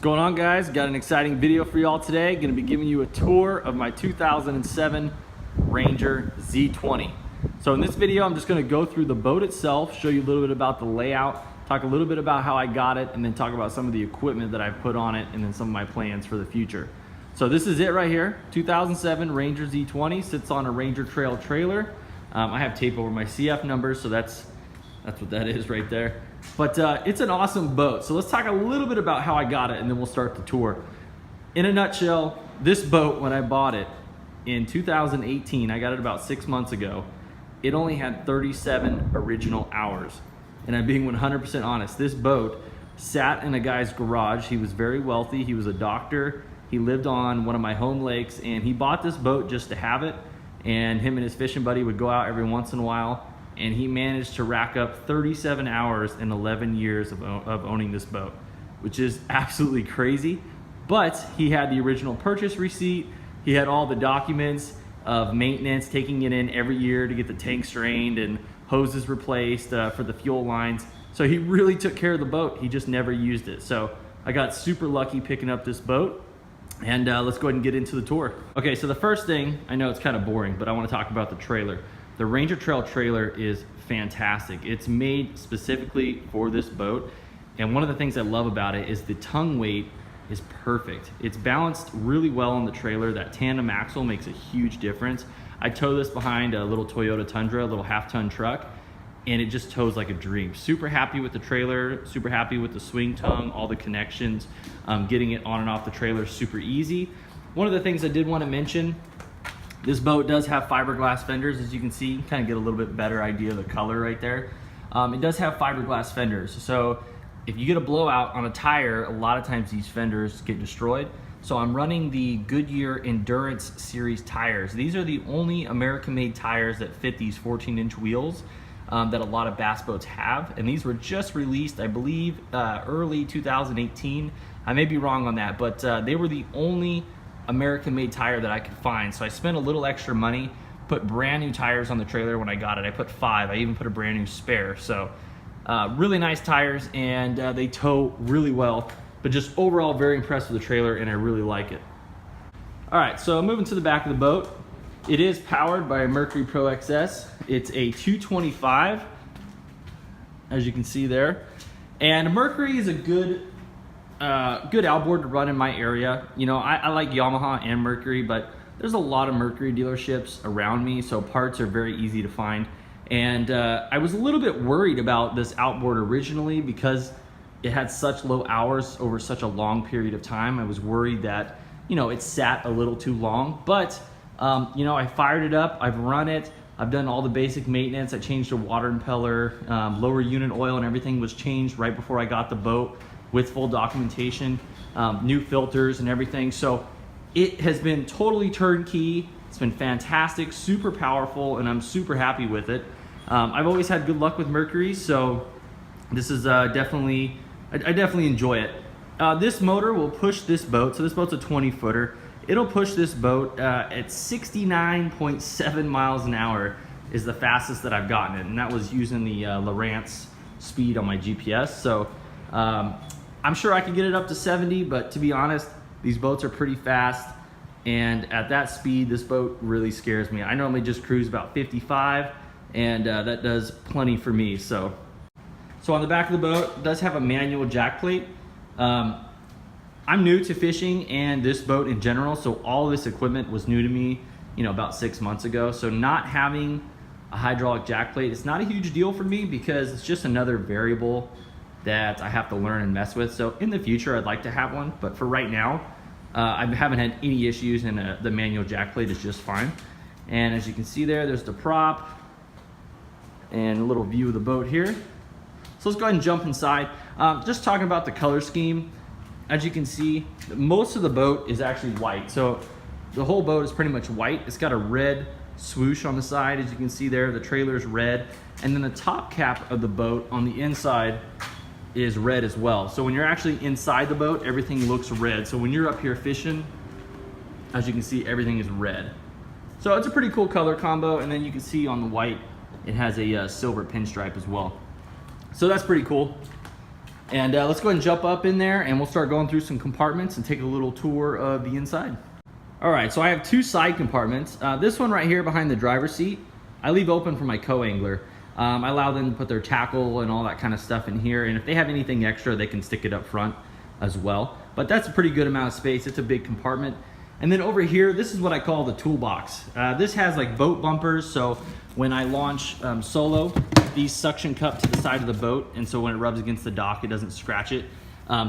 going on, guys? Got an exciting video for y'all today. Going to be giving you a tour of my 2007 Ranger Z20. So in this video, I'm just going to go through the boat itself, show you a little bit about the layout, talk a little bit about how I got it, and then talk about some of the equipment that I've put on it, and then some of my plans for the future. So this is it right here. 2007 Ranger Z20, sits on a Ranger Trail trailer. I have tape over my CF numbers, so that's what that is right there. But it's an awesome boat. So let's talk a little bit about how I got it, and then we'll start the tour. In a nutshell, this boat, when I bought it in 2018, I got it about 6 months ago, it only had 37 original hours. And I'm being 100% honest, this boat sat in a guy's garage. He was very wealthy, he was a doctor, he lived on one of my home lakes, and he bought this boat just to have it. And him and his fishing buddy would go out every once in a while, and he managed to rack up 37 hours in 11 years of owning this boat, which is absolutely crazy. But he had the original purchase receipt, he had all the documents of maintenance, taking it in every year to get the tank strained and hoses replaced for the fuel lines. So he really took care of the boat, he just never used it. So I got super lucky picking up this boat. And let's go ahead and get into the tour. Okay, so the first thing, I know it's kind of boring, but I want to talk about the trailer. The Ranger Trail trailer is fantastic. It's made specifically for this boat. And one of the things I love about it is the tongue weight is perfect. It's balanced really well on the trailer. That tandem axle makes a huge difference. I tow this behind a little Toyota Tundra, a little half-ton truck, and it just tows like a dream. Super happy with the trailer, super happy with the swing tongue, all the connections. Getting it on and off the trailer is super easy. One of the things I did want to mention, this boat does have fiberglass fenders. As you can see, you can kind of get a little bit better idea of the color right there. It does have fiberglass fenders. So if you get a blowout on a tire, a lot of times these fenders get destroyed. So I'm running the Goodyear Endurance Series tires. These are the only American-made tires that fit these 14-inch wheels that a lot of bass boats have. And these were just released, I believe, early 2018. I may be wrong on that, but they were the only American-made tire that I could find. So I spent a little extra money, put brand new tires on the trailer when I got it. I put 5, I even put a brand new spare. So really nice tires, and they tow really well. But just overall very impressed with the trailer, and I really like it. All right, so moving to the back of the boat. It is powered by a Mercury Pro XS. It's a 225, as you can see there. And Mercury is a good outboard to run in my area. You know, I like Yamaha and Mercury, but there's a lot of Mercury dealerships around me, so parts are very easy to find. And I was a little bit worried about this outboard originally because it had such low hours over such a long period of time. I was worried that, you know, it sat a little too long, but you know, I fired it up, I've run it, I've done all the basic maintenance. I changed a water impeller, lower unit oil and everything was changed right before I got the boat with full documentation, new filters and everything. So it has been totally turnkey. It's been fantastic, super powerful, and I'm super happy with it. I've always had good luck with Mercury, so this is I definitely enjoy it. This motor will push this boat, so this boat's a 20-footer. It'll push this boat at 69.7 miles an hour is the fastest that I've gotten it, and that was using the Lowrance speed on my GPS. So I'm sure I could get it up to 70, but to be honest, these boats are pretty fast, and at that speed, this boat really scares me. I normally just cruise about 55, and that does plenty for me. So on the back of the boat, it does have a manual jack plate. I'm new to fishing and this boat in general, so all this equipment was new to me, you know, about 6 months ago. So not having a hydraulic jack plate, it's not a huge deal for me because it's just another variable that I have to learn and mess with. So in the future, I'd like to have one, but for right now, I haven't had any issues, and the manual jack plate is just fine. And as you can see there's the prop and a little view of the boat here. So let's go ahead and jump inside. Just talking about the color scheme. As you can see, most of the boat is actually white. So the whole boat is pretty much white. It's got a red swoosh on the side. As you can see there, the trailer is red. And then the top cap of the boat on the inside is red as well. So when you're actually inside the boat, everything looks red. So when you're up here fishing, as you can see, everything is red. So it's a pretty cool color combo. And then you can see on the white, it has a silver pinstripe as well. So that's pretty cool. And let's go ahead and jump up in there and we'll start going through some compartments and take a little tour of the inside. All right, so I have two side compartments. This one right here behind the driver's seat, I leave open for my co-angler. I allow them to put their tackle and all that kind of stuff in here, and if they have anything extra, they can stick it up front as well. But that's a pretty good amount of space. It's a big compartment. And then over here, this is what I call the toolbox. This has like boat bumpers, so when I launch solo, these suction cup to the side of the boat, and so when it rubs against the dock, it doesn't scratch it.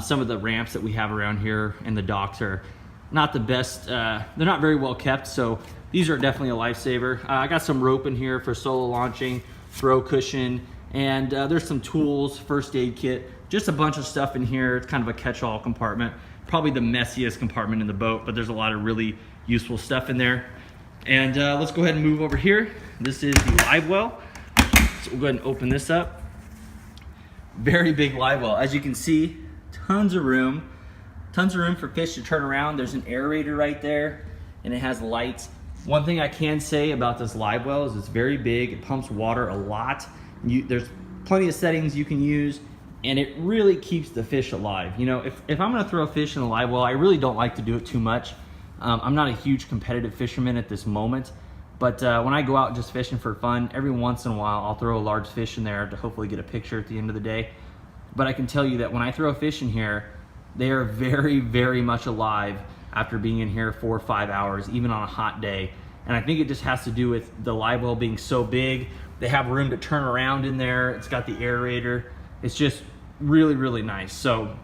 Some of the ramps that we have around here and the docks are not the best. They're not very well kept, so these are definitely a lifesaver. I got some rope in here for solo launching, throw cushion, and there's some tools, first aid kit, just a bunch of stuff in here. It's kind of a catch-all compartment. Probably the messiest compartment in the boat, but there's a lot of really useful stuff in there. And let's go ahead and move over here. This is the live well. So we'll go ahead and open this up. Very big live well. As you can see, tons of room for fish to turn around. There's an aerator right there, and it has lights. One thing I can say about this live well is it's very big. It pumps water a lot. There's plenty of settings you can use, and it really keeps the fish alive. You know, if I'm gonna throw fish in a live well, I really don't like to do it too much. I'm not a huge competitive fisherman at this moment, but when I go out just fishing for fun, every once in a while, I'll throw a large fish in there to hopefully get a picture at the end of the day. But I can tell you that when I throw a fish in here, they are very, very much alive after being in here 4 or 5 hours, even on a hot day. And I think it just has to do with the live well being so big. They have room to turn around in there. It's got the aerator. It's just really, really nice. So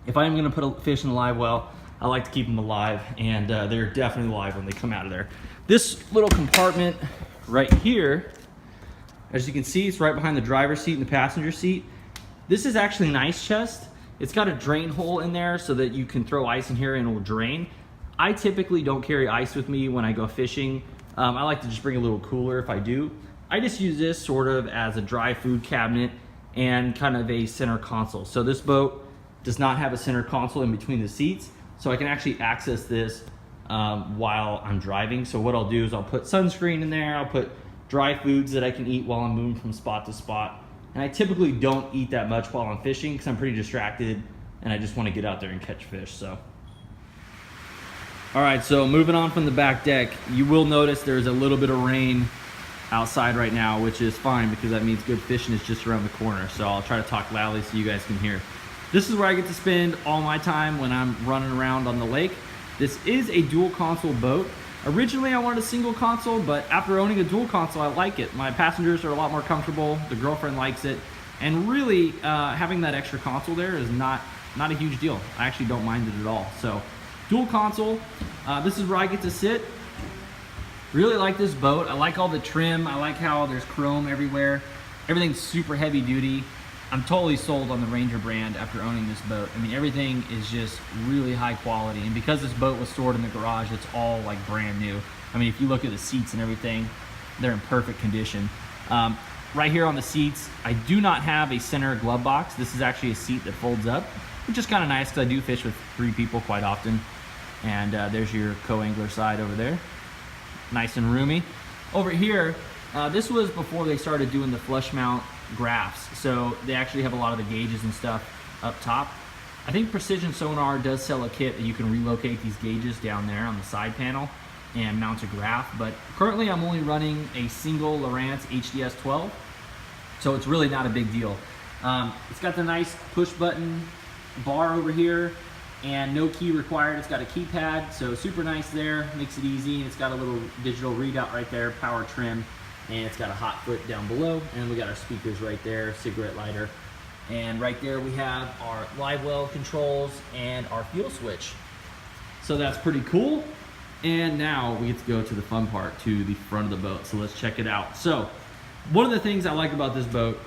if I'm gonna put a fish in a live well, I like to keep them alive, and they're definitely alive when they come out of there. This little compartment right here, as you can see, it's right behind the driver's seat and the passenger seat. This is actually an ice chest. It's got a drain hole in there so that you can throw ice in here and it will drain. I typically don't carry ice with me when I go fishing. I like to just bring a little cooler if I do. I just use this sort of as a dry food cabinet and kind of a center console. So this boat does not have a center console in between the seats, so I can actually access this while I'm driving. So what I'll do is I'll put sunscreen in there, I'll put dry foods that I can eat while I'm moving from spot to spot. And I typically don't eat that much while I'm fishing because I'm pretty distracted and I just want to get out there and catch fish. So, all right, so moving on from the back deck, you will notice there's a little bit of rain outside right now, which is fine because that means good fishing is just around the corner. So I'll try to talk loudly so you guys can hear. This is where I get to spend all my time when I'm running around on the lake. This is a dual console boat. Originally I wanted a single console, but after owning a dual console, I like it. My passengers are a lot more comfortable, the girlfriend likes it, and really having that extra console there is not a huge deal. I actually don't mind it at all. So dual console, this is where I get to sit. Really like this boat. I like all the trim. I like how there's chrome everywhere. Everything's super heavy duty. I'm totally sold on the Ranger brand after owning this boat. I mean, everything is just really high quality. And because this boat was stored in the garage, it's all like brand new. I mean, if you look at the seats and everything, they're in perfect condition. Right here on the seats, I do not have a center glove box. This is actually a seat that folds up, which is kind of nice because I do fish with 3 people quite often. And there's your co-angler side over there. Nice and roomy. Over here, this was before they started doing the flush mount graphs, so they actually have a lot of the gauges and stuff up top. I think Precision Sonar does sell a kit that you can relocate these gauges down there on the side panel and mount a graph, but currently I'm only running a single Lowrance HDS 12, so it's really not a big deal. It's got the nice push button bar over here and no key required. It's got a keypad, so super nice there, makes it easy. It's got a little digital readout right there, power trim, and it's got a hot foot down below, and we got our speakers right there, cigarette lighter, and right there we have our live well controls and our fuel switch. So that's pretty cool. And now we get to go to the fun part, to the front of the boat. So let's check it out. So one of the things I like about this boat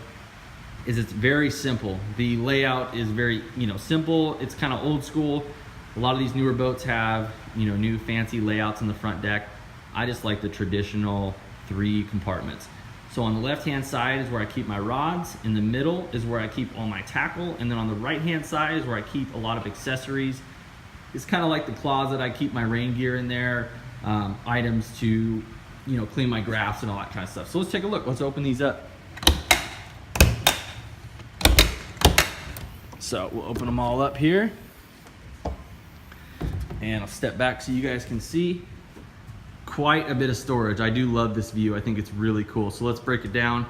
is it's very simple. The layout is very, simple. It's kind of old school. A lot of these newer boats have, new fancy layouts in the front deck. I just like the traditional 3 compartments. So on the left-hand side is where I keep my rods. In the middle is where I keep all my tackle. And then on the right-hand side is where I keep a lot of accessories. It's kind of like the closet. I keep my rain gear in there, items to, clean my graphs and all that kind of stuff. So let's take a look. Let's open these up. So we'll open them all up here. And I'll step back so you guys can see. Quite a bit of storage. I do love this view. I think it's really cool. So let's break it down.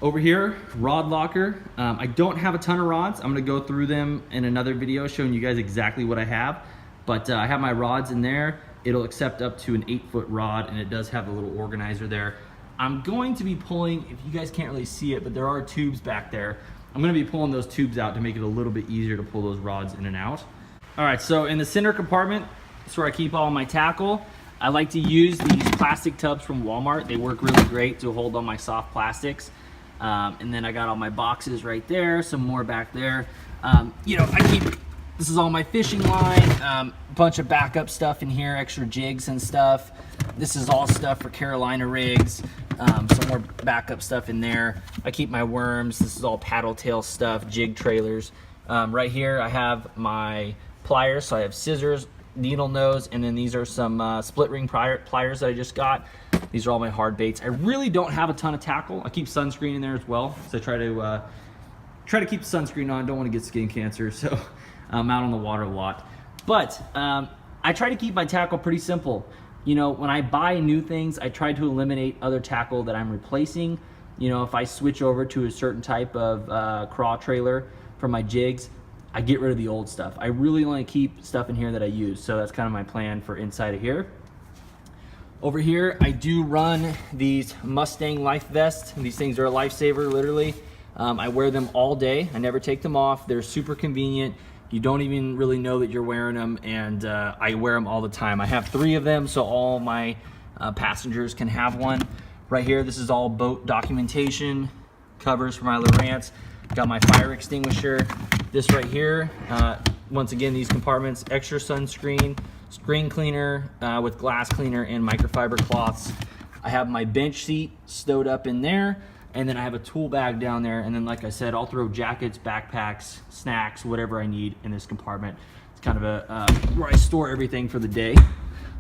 Over here, rod locker. I don't have a ton of rods. I'm gonna go through them in another video showing you guys exactly what I have. But I have my rods in there. It'll accept up to an 8-foot rod, and it does have a little organizer there. I'm going to be pulling, if you guys can't really see it, but there are tubes back there. I'm gonna be pulling those tubes out to make it a little bit easier to pull those rods in and out. All right, so in the center compartment, that's where I keep all my tackle. I like to use these plastic tubs from Walmart. They work really great to hold all my soft plastics. And then I got all my boxes right there, some more back there. You know, this is all my fishing line, bunch of backup stuff in here, extra jigs and stuff. This is all stuff for Carolina rigs, some more backup stuff in there. I keep my worms. This is all paddle tail stuff, jig trailers. Right here I have my pliers, so I have scissors, needle nose, and then these are some split ring pliers that I just got. These are all my hard baits. I really don't have a ton of tackle. I keep sunscreen in there as well, so I try to keep the sunscreen on. Don't want to get skin cancer, so I'm out on the water a lot. But I try to keep my tackle pretty simple. You know, when I buy new things, I try to eliminate other tackle that I'm replacing. You know, if I switch over to a certain type of craw trailer for my jigs, I get rid of the old stuff. I really want to keep stuff in here that I use, so that's kind of my plan for inside of here. Over here, I do run these Mustang life vests. These things are a lifesaver, literally. I wear them all day. I never take them off. They're super convenient. You don't even really know that you're wearing them, and I wear them all the time. I have 3 of them, so all my passengers can have one. Right here, this is all boat documentation, covers for my Lowrance. Got my fire extinguisher. This right here, once again, these compartments, extra sunscreen, screen cleaner with glass cleaner and microfiber cloths. I have my bench seat stowed up in there, and then I have a tool bag down there, and then like I said, I'll throw jackets, backpacks, snacks, whatever I need in this compartment. It's kind of a where I store everything for the day.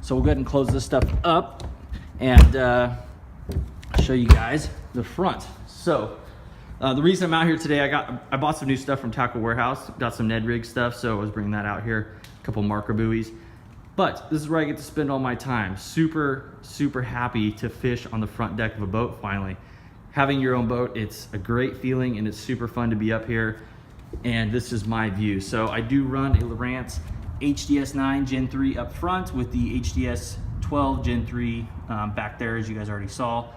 So we'll go ahead and close this stuff up and show you guys the front. So the reason I'm out here today, I bought some new stuff from Tackle Warehouse, got some Ned Rig stuff, so I was bringing that out here, a couple marker buoys. But this is where I get to spend all my time. Super, super happy to fish on the front deck of a boat finally. Having your own boat, it's a great feeling, and it's super fun to be up here. And this is my view. So I do run a Lowrance HDS 9 Gen 3 up front with the HDS 12 Gen 3 back there, as you guys already saw.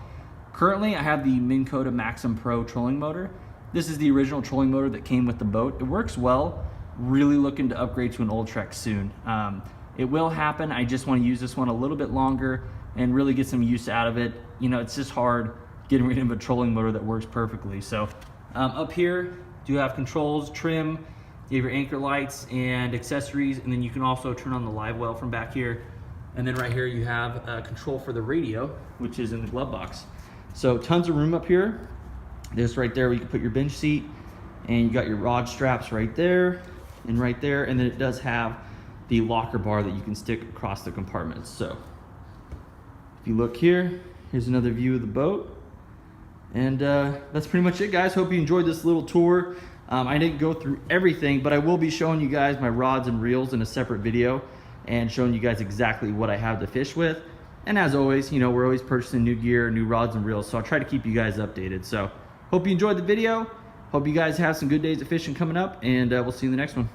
Currently, I have the Minn Kota Maxim Pro trolling motor. This is the original trolling motor that came with the boat. It works well. Really looking to upgrade to an Ultrex soon. It will happen. I just want to use this one a little bit longer and really get some use out of it. You know, it's just hard getting rid of a trolling motor that works perfectly. So up here, do have controls, trim, you have your anchor lights and accessories, and then you can also turn on the live well from back here. And then right here you have control for the radio, which is in the glove box. So tons of room up here. This right there where you can put your bench seat, and you got your rod straps right there and right there, and then it does have the locker bar that you can stick across the compartments. So if you look here, here's another view of the boat. And that's pretty much it, guys. Hope you enjoyed this little tour. I didn't go through everything, but I will be showing you guys my rods and reels in a separate video and showing you guys exactly what I have to fish with. And as always, you know, we're always purchasing new gear, new rods and reels, so I'll try to keep you guys updated. So hope you enjoyed the video. Hope you guys have some good days of fishing coming up, and we'll see you in the next one.